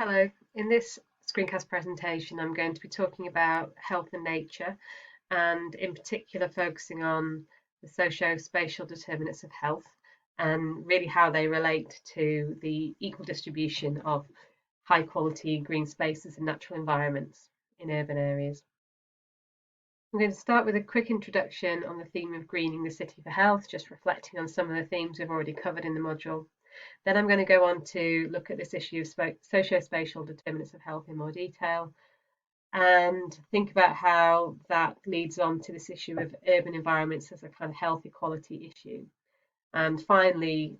Hello, in this screencast presentation I'm going to be talking about health and nature, and in particular focusing on the socio-spatial determinants of health and really how they relate to the equal distribution of high quality green spaces and natural environments in urban areas. I'm going to start with a quick introduction on the theme of greening the city for health, just reflecting on some of the themes we've already covered in the module. Then I'm going to go on to look at this issue of socio-spatial determinants of health in more detail and think about how that leads on to this issue of urban environments as a kind of health equality issue. And finally,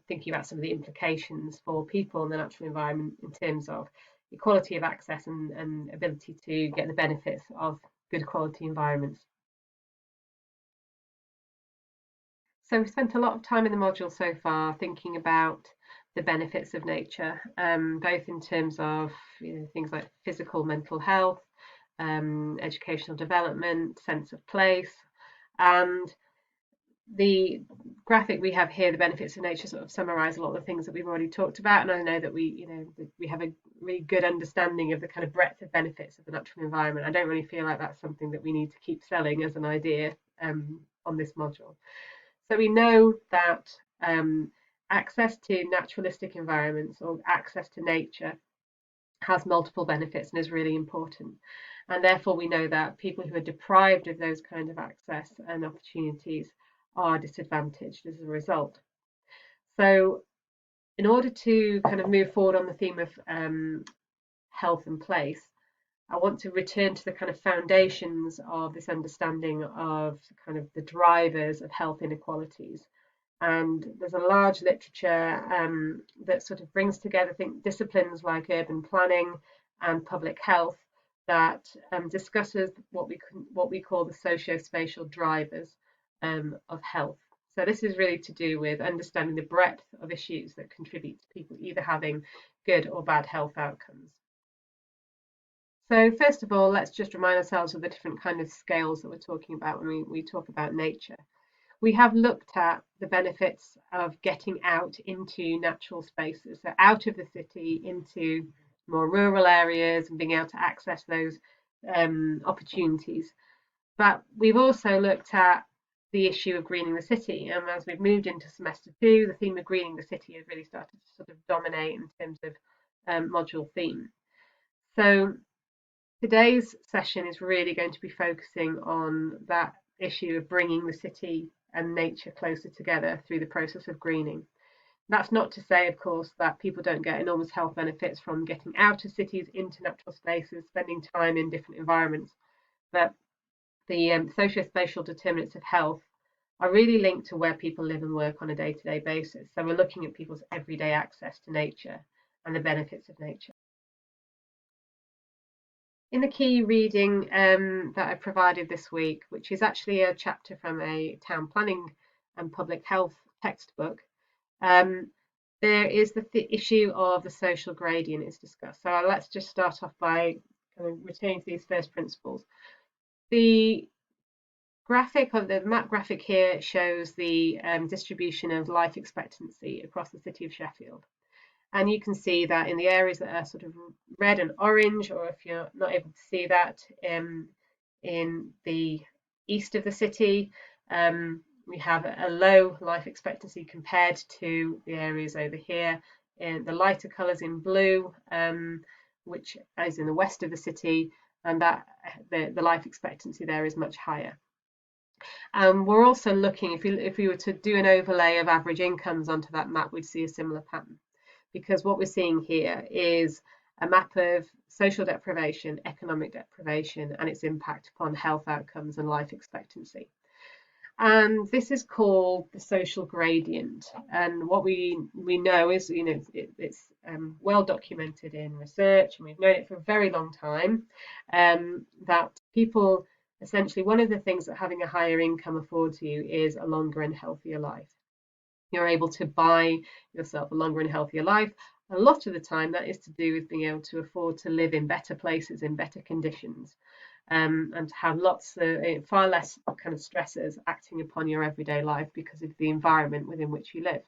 thinking about some of the implications for people in the natural environment in terms of equality of access and ability to get the benefits of good quality environments. So we've spent a lot of time in the module so far thinking about the benefits of nature, both in terms of things like physical, mental health, educational development, sense of place, and the graphic we have here, the benefits of nature, sort of summarise a lot of the things that we've already talked about. And I know that we have a really good understanding of the kind of breadth of benefits of the natural environment. I don't really feel like that's something that we need to keep selling as an idea on this module. So we know that access to naturalistic environments or access to nature has multiple benefits and is really important. And therefore we know that people who are deprived of those kind of access and opportunities are disadvantaged as a result. So in order to kind of move forward on the theme of health and place, I want to return to the kind of foundations of this understanding of kind of the drivers of health inequalities. And there's a large literature that sort of brings together, I think, disciplines like urban planning and public health that discusses what we call the socio-spatial drivers of health. So this is really to do with understanding the breadth of issues that contribute to people either having good or bad health outcomes. So first of all, let's just remind ourselves of the different kind of scales that we're talking about when we talk about nature. We have looked at the benefits of getting out into natural spaces, so out of the city into more rural areas and being able to access those opportunities. But we've also looked at the issue of greening the city, and as we've moved into semester 2, the theme of greening the city has really started to sort of dominate in terms of module theme. So today's session is really going to be focusing on that issue of bringing the city and nature closer together through the process of greening. That's not to say, of course, that people don't get enormous health benefits from getting out of cities into natural spaces, spending time in different environments, but the socio-spatial determinants of health are really linked to where people live and work on a day-to-day basis. So we're looking at people's everyday access to nature and the benefits of nature. In the key reading that I provided this week, which is actually a chapter from a town planning and public health textbook, there is the issue of the social gradient is discussed. So let's just start off by kind of returning to these first principles. The graphic of the map graphic here shows the distribution of life expectancy across the city of Sheffield. And you can see that in the areas that are sort of red and orange, or if you're not able to see that, in the east of the city, we have a low life expectancy compared to the areas over here. In the lighter colours in blue, which is in the west of the city, and that the life expectancy there is much higher. We're also looking, if we were to do an overlay of average incomes onto that map, we'd see a similar pattern. Because what we're seeing here is a map of social deprivation, economic deprivation, and its impact upon health outcomes and life expectancy. And this is called the social gradient. And what we know is, it's well documented in research, and we've known it for a very long time, that people, essentially, one of the things that having a higher income affords you is a longer and healthier life. You're able to buy yourself a longer and healthier life. A lot of the time that is to do with being able to afford to live in better places, in better conditions, and to have far less kind of stressors acting upon your everyday life because of the environment within which you live.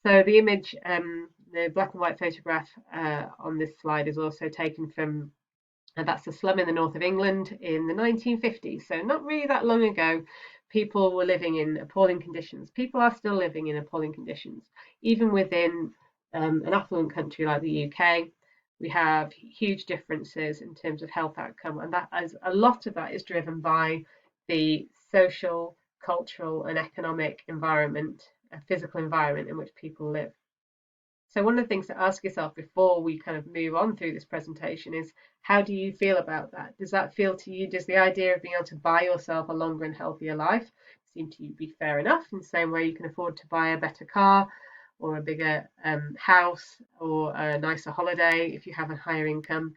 So the image the black and white photograph on this slide is also taken from, and that's a slum in the north of England in the 1950s. So not really that long ago, people were living in appalling conditions. People are still living in appalling conditions, even within an affluent country like the UK. We have huge differences in terms of health outcome, and that as a lot of that is driven by the social, cultural, and economic environment, a physical environment in which people live. So one of the things to ask yourself before we kind of move on through this presentation is, how do you feel about that? Does that feel to you, does the idea of being able to buy yourself a longer and healthier life seem to you be fair enough, in the same way you can afford to buy a better car or a bigger house or a nicer holiday if you have a higher income?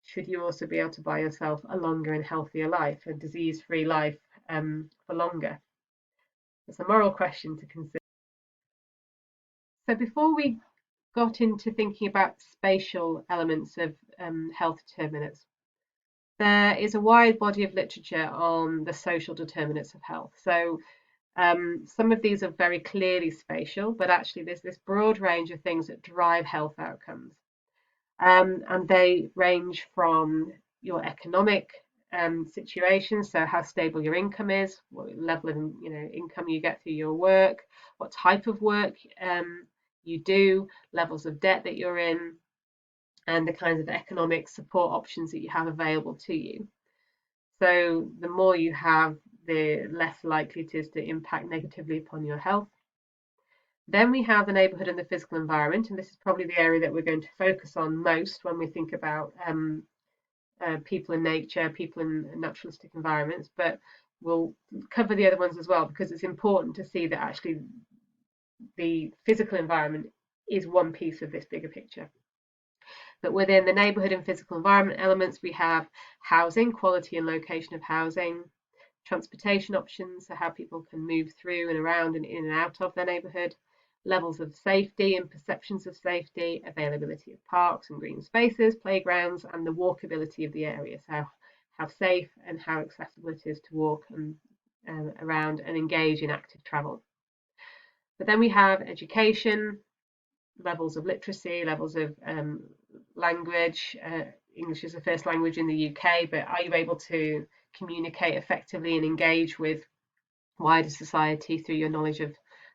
Should you also be able to buy yourself a longer and healthier life, a disease-free life for longer? It's a moral question to consider. So before we got into thinking about spatial elements of health determinants, there is a wide body of literature on the social determinants of health. So some of these are very clearly spatial, but actually there's this broad range of things that drive health outcomes. And they range from your economic situation, so how stable your income is, what level of income you get through your work, what type of work you do, levels of debt that you're in, and the kinds of economic support options that you have available to you. So the more you have, the less likely it is to impact negatively upon your health. Then we have the neighbourhood and the physical environment, and this is probably the area that we're going to focus on most when we think about people in nature, people in naturalistic environments, but we'll cover the other ones as well, because it's important to see that actually the physical environment is one piece of this bigger picture. But within the neighbourhood and physical environment elements, we have housing, quality and location of housing, transportation options, so how people can move through and around and in and out of their neighbourhood, levels of safety and perceptions of safety, availability of parks and green spaces, playgrounds, and the walkability of the area, so how safe and how accessible it is to walk around and engage in active travel. But then we have education, levels of literacy, levels of language. English is the first language in the UK, but are you able to communicate effectively and engage with wider society through your knowledge of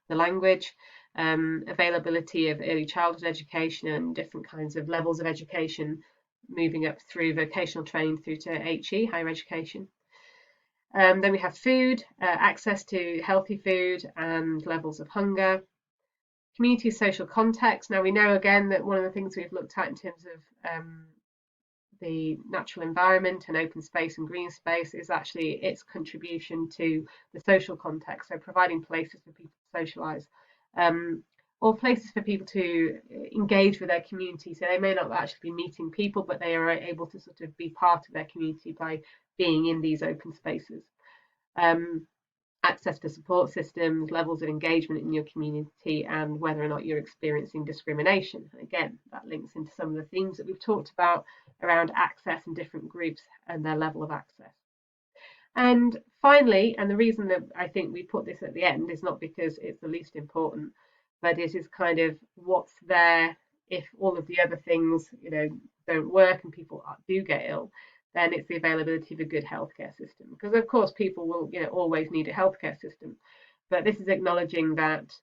the language? Availability of early childhood education and different kinds of levels of education, moving up through vocational training through to HE, higher education. Then we have food, access to healthy food and levels of hunger. Community social context. Now we know again that one of the things we've looked at in terms of the natural environment and open space and green space is actually its contribution to the social context, so providing places for people to socialise, or places for people to engage with their community. So they may not actually be meeting people, but they are able to sort of be part of their community by being in these open spaces. Access to support systems, levels of engagement in your community, and whether or not you're experiencing discrimination. Again, that links into some of the themes that we've talked about around access and different groups and their level of access. And finally, and the reason that I think we put this at the end is not because it's the least important, but it is kind of what's there if all of the other things, don't work and people do get ill. Then it's the availability of a good healthcare system. Because of course people will, always need a healthcare system. But this is acknowledging that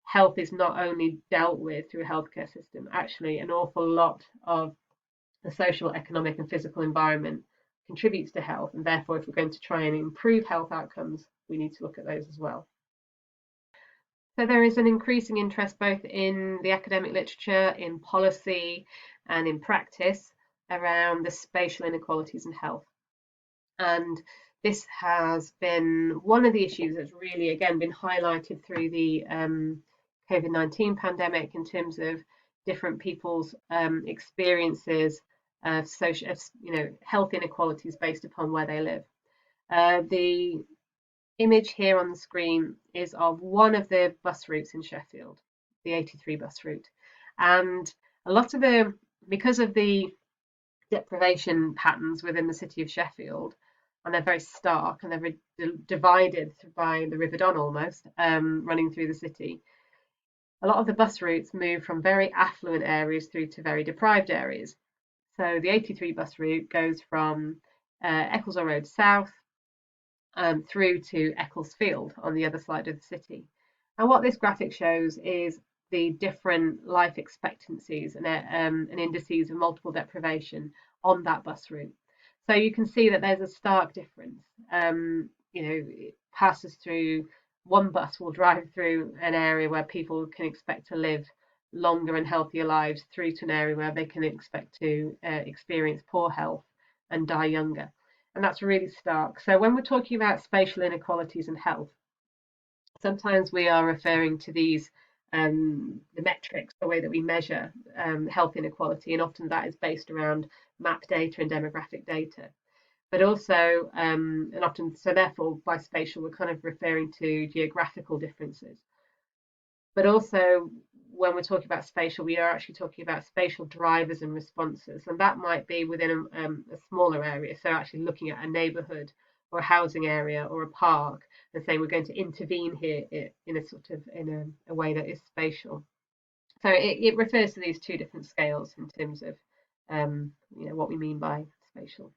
health is not only dealt with through a healthcare system. Actually, an awful lot of the social, economic, and physical environment contributes to health. And therefore, if we're going to try and improve health outcomes, we need to look at those as well. So there is an increasing interest both in the academic literature, in policy, and in practice around the spatial inequalities in health. And this has been one of the issues that's really, again, been highlighted through the COVID-19 pandemic in terms of different people's experiences of social, health inequalities based upon where they live. The image here on the screen is of one of the bus routes in Sheffield, the 83 bus route. And a lot of because of the deprivation patterns within the city of Sheffield, and they're very stark and they're very divided by the River Don almost, running through the city. a lot of the bus routes move from very affluent areas through to very deprived areas. So the 83 bus route goes from Ecclesall Road South through to Ecclesfield on the other side of the city. And what this graphic shows is the different life expectancies and indices of multiple deprivation on that bus route. So you can see that there's a stark difference. It passes through, one bus will drive through an area where people can expect to live longer and healthier lives through to an area where they can expect to experience poor health and die younger. And that's really stark. So when we're talking about spatial inequalities in health, sometimes we are referring to these the metrics, the way that we measure health inequality, and often that is based around map data and demographic data. But also, and often, so therefore, by spatial, we're kind of referring to geographical differences. But also, when we're talking about spatial, we are actually talking about spatial drivers and responses, and that might be within a smaller area. So actually looking at a neighbourhood or a housing area or a park and saying we're going to intervene here in a sort of in a way that is spatial. So it refers to these two different scales in terms of what we mean by spatial.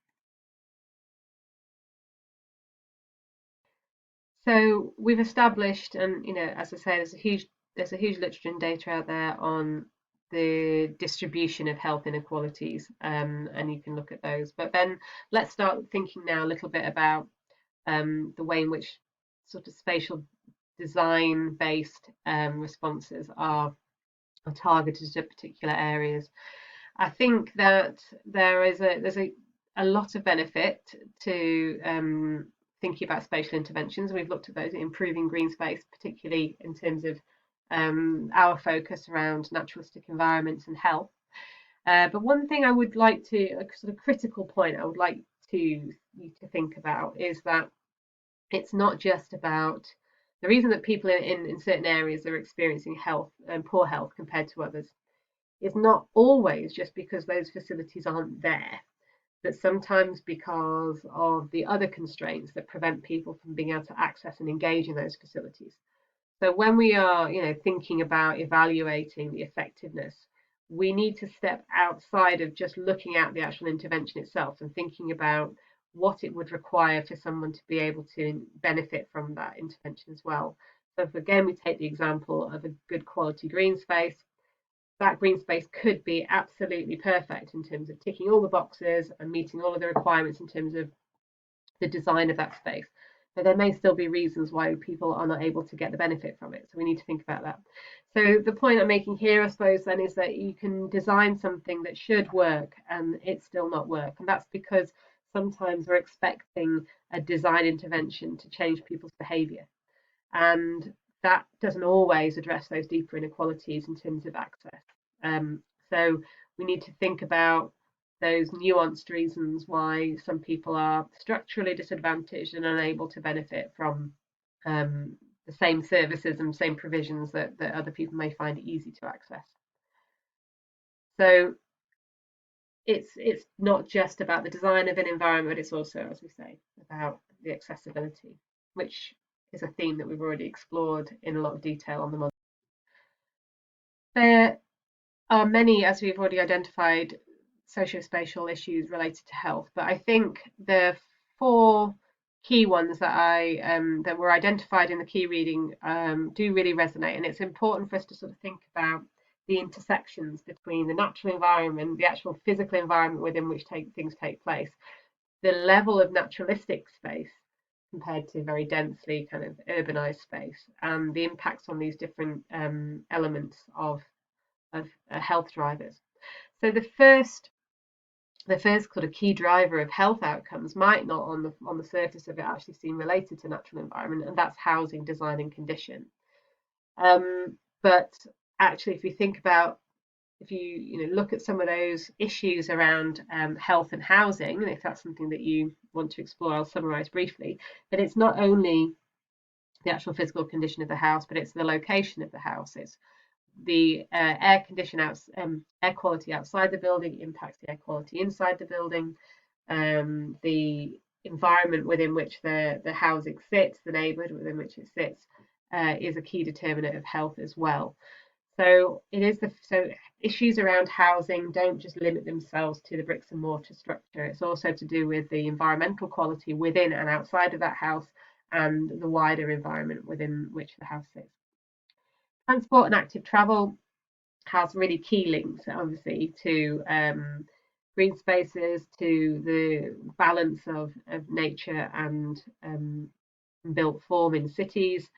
So we've established, and as I say, there's a huge literature and data out there on the distribution of health inequalities, and you can look at those. But then let's start thinking now a little bit about the way in which sort of spatial design-based responses are targeted at particular areas. I think that there's a lot of benefit to thinking about spatial interventions. We've looked at those improving green space, particularly in terms of our focus around naturalistic environments and health. But one thing I would like to, a sort of critical point I would like you to think about is that it's not just about the reason that people in certain areas are experiencing health and poor health compared to others is not always just because those facilities aren't there, but sometimes because of the other constraints that prevent people from being able to access and engage in those facilities. So when we are, thinking about evaluating the effectiveness, we need to step outside of just looking at the actual intervention itself and thinking about what it would require for someone to be able to benefit from that intervention as well. So if again we take the example of a good quality green space, that green space could be absolutely perfect in terms of ticking all the boxes and meeting all of the requirements in terms of the design of that space. But there may still be reasons why people are not able to get the benefit from it. So we need to think about that. So the point I'm making here, I suppose, then is that you can design something that should work and it still not work. And that's because sometimes we're expecting a design intervention to change people's behaviour. And that doesn't always address those deeper inequalities in terms of access. So we need to think about those nuanced reasons why some people are structurally disadvantaged and unable to benefit from the same services and same provisions that other people may find it easy to access. So it's not just about the design of an environment, it's also, as we say, about the accessibility, which is a theme that we've already explored in a lot of detail on the model. There are many, as we've already identified, socio-spatial issues related to health, but I think the four key ones that were identified in the key reading do really resonate, and it's important for us to sort of think about the intersections between the natural environment, the actual physical environment within which things take place, the level of naturalistic space compared to very densely kind of urbanized space, and the impacts on these different elements of health drivers. So the first sort of key driver of health outcomes might not on the surface of it actually seem related to natural environment, and that's housing design and condition. But actually, if you think about, if you look at some of those issues around health and housing, and if that's something that you want to explore, I'll summarise briefly. But it's not only the actual physical condition of the house, but it's the location of the house. It's the air quality outside the building impacts the air quality inside the building. The environment within which the housing sits, the neighbourhood within which it sits, is a key determinant of health as well. So issues around housing don't just limit themselves to the bricks and mortar structure. It's also to do with the environmental quality within and outside of that house and the wider environment within which the house sits. Transport and active travel has really key links, obviously, to green spaces, to the balance of nature and built form in cities.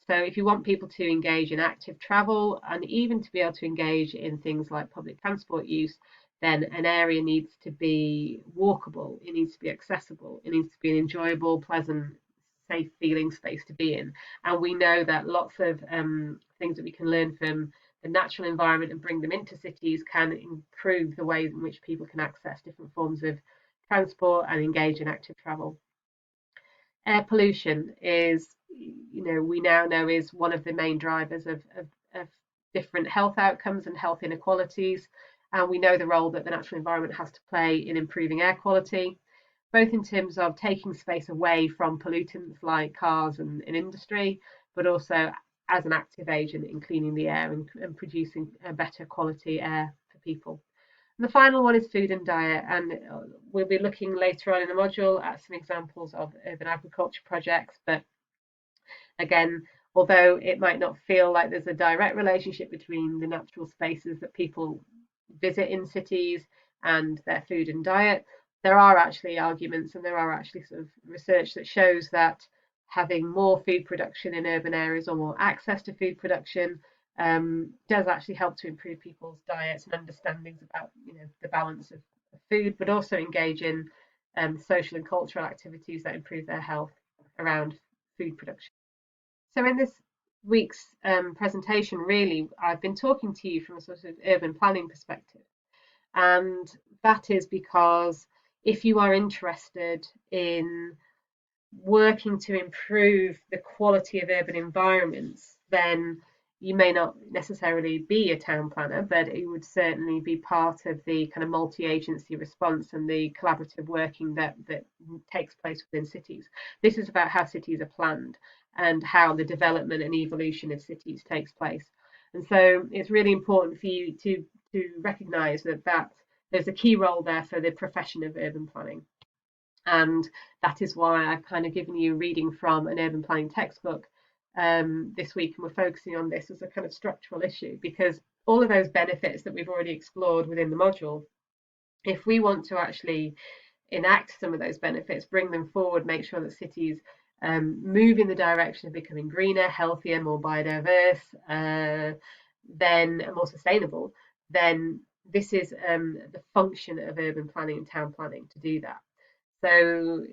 So if you want people to engage in active travel and even to be able to engage in things like public transport use, then an area needs to be walkable, it needs to be accessible, it needs to be an enjoyable, pleasant, safe feeling space to be in. And we know that lots of things that we can learn from the natural environment and bring them into cities can improve the ways in which people can access different forms of transport and engage in active travel. Air pollution is, we now know is one of the main drivers of different health outcomes and health inequalities. And we know the role that the natural environment has to play in improving air quality, both in terms of taking space away from pollutants like cars and industry, but also as an active agent in cleaning the air and producing a better quality air for people. And the final one is food and diet, and we'll be looking later on in the module at some examples of urban agriculture projects. But again, although it might not feel like there's a direct relationship between the natural spaces that people visit in cities and their food and diet, there are actually arguments and there are actually sort of research that shows that having more food production in urban areas or more access to food production does actually help to improve people's diets and understandings about the balance of food, but also engage in social and cultural activities that improve their health around food production. So in this week's presentation, really, I've been talking to you from a sort of urban planning perspective. And that is because if you are interested in working to improve the quality of urban environments, then you may not necessarily be a town planner, but it would certainly be part of the kind of multi-agency response and the collaborative working that takes place within cities. This is about how cities are planned and how the development and evolution of cities takes place. And so it's really important for you to recognise that there's a key role there for the profession of urban planning. And that is why I've kind of given you a reading from an urban planning textbook this week, and we're focusing on this as a kind of structural issue, because all of those benefits that we've already explored within the module, if we want to actually enact some of those benefits, bring them forward, make sure that cities move in the direction of becoming greener, healthier, more biodiverse, then more sustainable, then this is the function of urban planning and town planning to do that. So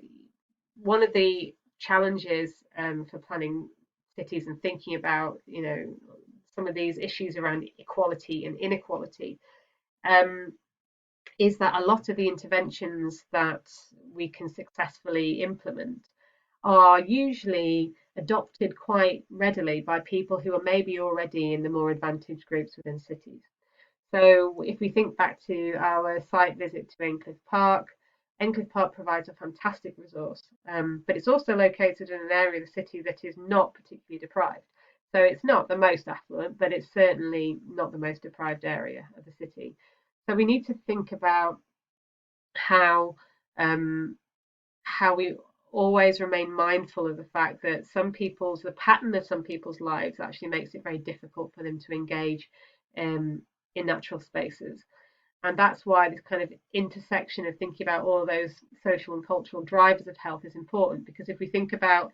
one of the challenges for planning cities and thinking about, some of these issues around equality and inequality is that a lot of the interventions that we can successfully implement are usually adopted quite readily by people who are maybe already in the more advantaged groups within cities. So if we think back to our site visit to Encliffe Park provides a fantastic resource, but it's also located in an area of the city that is not particularly deprived. So it's not the most affluent, but it's certainly not the most deprived area of the city. So we need to think about how we always remain mindful of the fact that the pattern of some people's lives actually makes it very difficult for them to engage in natural spaces. And that's why this kind of intersection of thinking about all those social and cultural drivers of health is important, because if we think about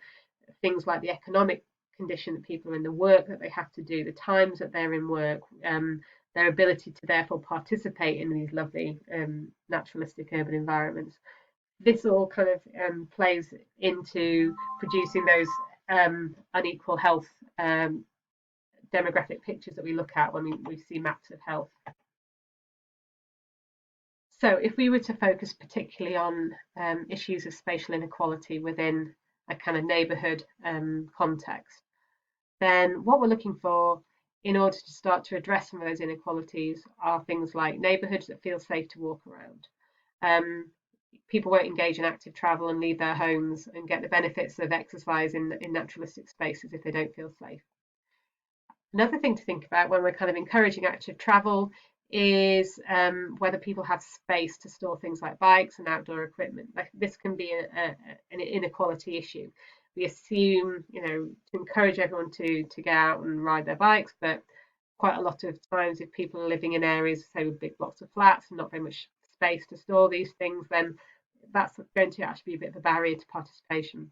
things like the economic condition that people are in, the work that they have to do, the times that they're in work, their ability to therefore participate in these lovely naturalistic urban environments, this all kind of plays into producing those unequal health demographic pictures that we look at when we see maps of health. So if we were to focus particularly on issues of spatial inequality within a kind of neighbourhood context, then what we're looking for in order to start to address some of those inequalities are things like neighbourhoods that feel safe to walk around. People won't engage in active travel and leave their homes and get the benefits of exercise in naturalistic spaces if they don't feel safe. Another thing to think about when we're kind of encouraging active travel is whether people have space to store things like bikes and outdoor equipment. Like this can be an inequality issue. We assume, to encourage everyone to get out and ride their bikes, but quite a lot of times, if people are living in areas, say with big blocks of flats and not very much space to store these things, then that's going to actually be a bit of a barrier to participation.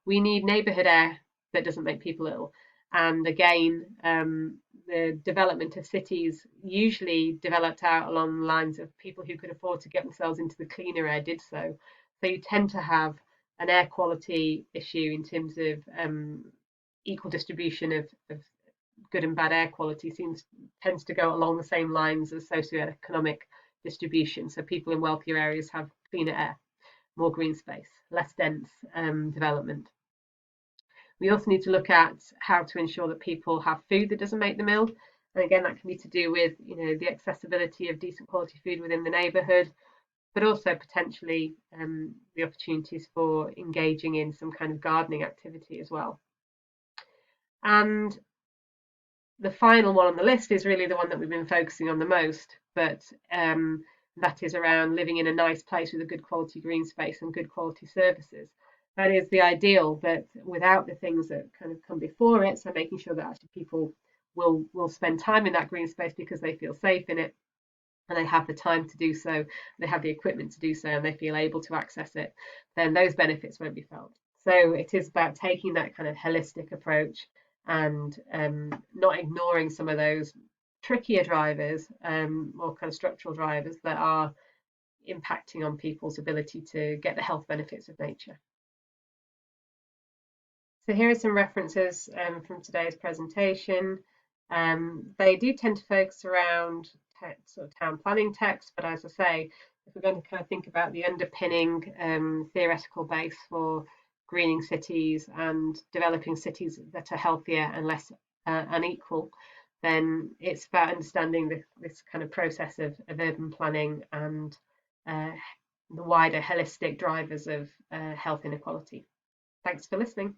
We need neighbourhood air that doesn't make people ill. And again, the development of cities usually developed out along the lines of people who could afford to get themselves into the cleaner air did so. So you tend to have an air quality issue in terms of equal distribution of good and bad air quality tends to go along the same lines as socioeconomic distribution. So people in wealthier areas have cleaner air, more green space, less dense development. We also need to look at how to ensure that people have food that doesn't make them ill. And again, that can be to do with the accessibility of decent quality food within the neighbourhood, but also potentially the opportunities for engaging in some kind of gardening activity as well. And the final one on the list is really the one that we've been focusing on the most, but that is around living in a nice place with a good quality green space and good quality services. That is the ideal, but without the things that kind of come before it. So making sure that actually people will spend time in that green space because they feel safe in it and they have the time to do so, they have the equipment to do so, and they feel able to access it, then those benefits won't be felt. So it is about taking that kind of holistic approach and not ignoring some of those trickier drivers or kind of structural drivers that are impacting on people's ability to get the health benefits of nature. So here are some references from today's presentation. They do tend to focus around sort of town planning texts, but as I say, if we're going to kind of think about the underpinning theoretical base for greening cities and developing cities that are healthier and less unequal, then it's about understanding this kind of process of urban planning and the wider holistic drivers of health inequality. Thanks for listening.